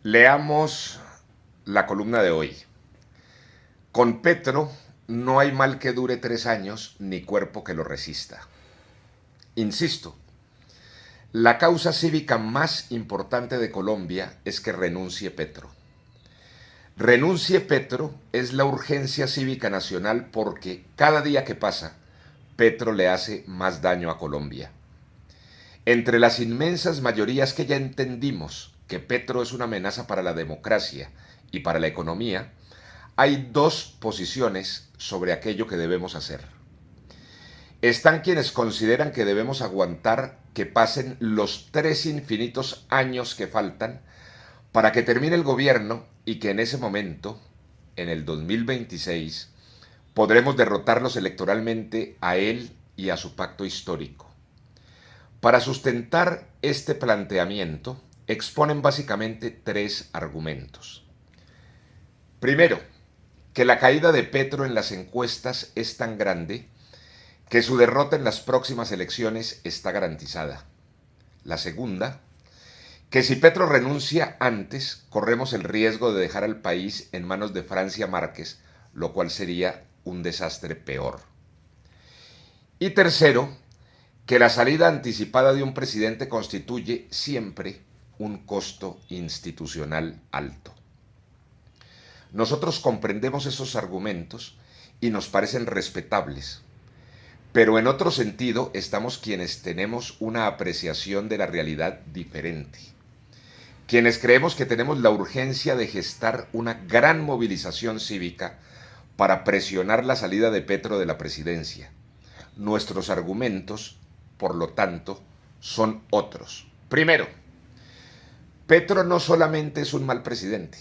Leamos la columna de hoy. Con Petro no hay mal que dure 3 años ni cuerpo que lo resista. Insisto, la causa cívica más importante de Colombia es que renuncie Petro. Renuncie Petro es la urgencia cívica nacional porque cada día que pasa, Petro le hace más daño a Colombia. Entre las inmensas mayorías que ya entendimos que Petro es una amenaza para la democracia y para la economía, hay dos posiciones sobre aquello que debemos hacer. Están quienes consideran que debemos aguantar que pasen los 3 infinitos años que faltan para que termine el gobierno y que en ese momento, en el 2026, podremos derrotarlos electoralmente a él y a su pacto histórico. Para sustentar este planteamiento, exponen básicamente tres argumentos. Primero, que la caída de Petro en las encuestas es tan grande que su derrota en las próximas elecciones está garantizada. La segunda, que si Petro renuncia antes, corremos el riesgo de dejar al país en manos de Francia Márquez, lo cual sería un desastre peor. Y tercero, que la salida anticipada de un presidente constituye siempre un costo institucional alto. Nosotros comprendemos esos argumentos y nos parecen respetables, pero en otro sentido estamos quienes tenemos una apreciación de la realidad diferente, quienes creemos que tenemos la urgencia de gestar una gran movilización cívica para presionar la salida de Petro de la presidencia. Nuestros argumentos, por lo tanto, son otros. Primero, Petro no solamente es un mal presidente,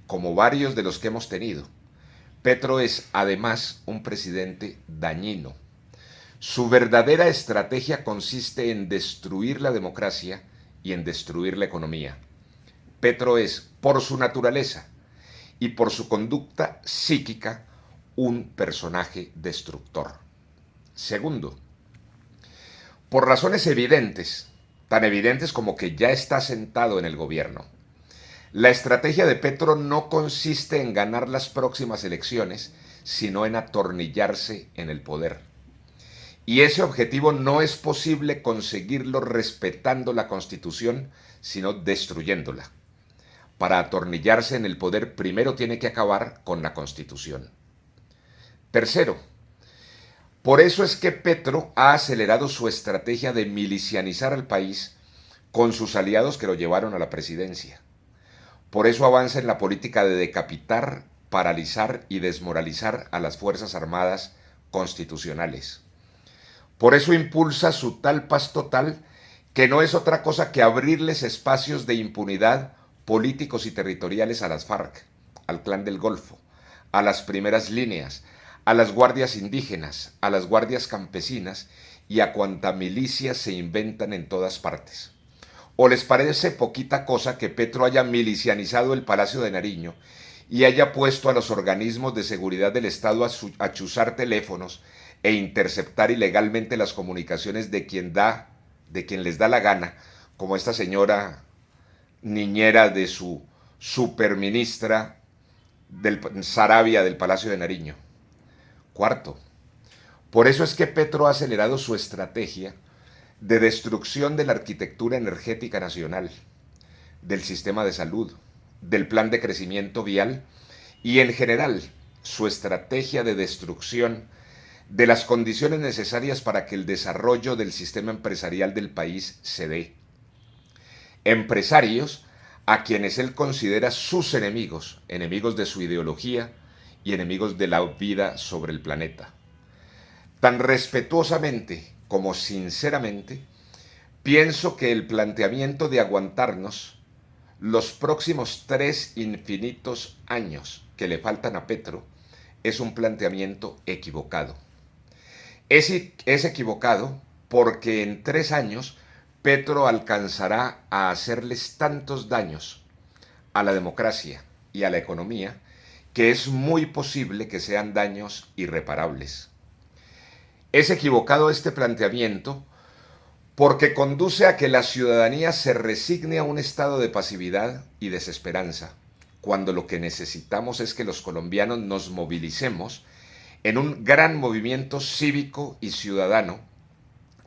como varios de los que hemos tenido. Petro es además un presidente dañino. Su verdadera estrategia consiste en destruir la democracia y en destruir la economía. Petro es, por su naturaleza y por su conducta psíquica, un personaje destructor. Segundo, por razones evidentes, tan evidentes como que ya está sentado en el gobierno, la estrategia de Petro no consiste en ganar las próximas elecciones, sino en atornillarse en el poder. Y ese objetivo no es posible conseguirlo respetando la Constitución, sino destruyéndola. Para atornillarse en el poder, primero tiene que acabar con la Constitución. Tercero, por eso es que Petro ha acelerado su estrategia de milicianizar al país con sus aliados que lo llevaron a la presidencia. Por eso avanza en la política de decapitar, paralizar y desmoralizar a las Fuerzas Armadas constitucionales. Por eso impulsa su tal paz total, que no es otra cosa que abrirles espacios de impunidad políticos y territoriales a las FARC, al Clan del Golfo, a las primeras líneas, a las guardias indígenas, a las guardias campesinas y a cuanta milicia se inventan en todas partes. ¿O les parece poquita cosa que Petro haya milicianizado el Palacio de Nariño y haya puesto a los organismos de seguridad del Estado a chuzar teléfonos e interceptar ilegalmente las comunicaciones de quien les da la gana, como esta señora niñera de su superministra del Sarabia del Palacio de Nariño? Cuarto, por eso es que Petro ha acelerado su estrategia de destrucción de la arquitectura energética nacional, del sistema de salud, del plan de crecimiento vial y en general su estrategia de destrucción de las condiciones necesarias para que el desarrollo del sistema empresarial del país se dé. Empresarios a quienes él considera sus enemigos, enemigos de su ideología y enemigos de la vida sobre el planeta. Tan respetuosamente como sinceramente, pienso que el planteamiento de aguantarnos los próximos 3 infinitos años que le faltan a Petro es un planteamiento equivocado. Es equivocado porque en 3 años Petro alcanzará a hacerles tantos daños a la democracia y a la economía que es muy posible que sean daños irreparables. Es equivocado este planteamiento porque conduce a que la ciudadanía se resigne a un estado de pasividad y desesperanza, cuando lo que necesitamos es que los colombianos nos movilicemos en un gran movimiento cívico y ciudadano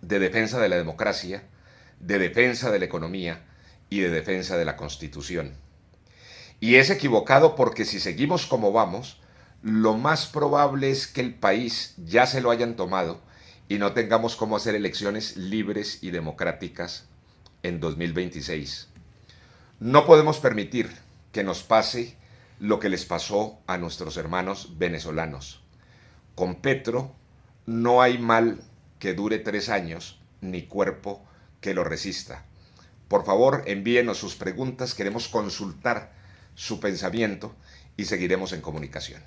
de defensa de la democracia, de defensa de la economía y de defensa de la Constitución. Y es equivocado porque si seguimos como vamos, lo más probable es que el país ya se lo hayan tomado y no tengamos cómo hacer elecciones libres y democráticas en 2026. No podemos permitir que nos pase lo que les pasó a nuestros hermanos venezolanos. Con Petro no hay mal que dure 3 años, ni cuerpo que lo resista. Por favor, envíenos sus preguntas, queremos consultar su pensamiento y seguiremos en comunicación.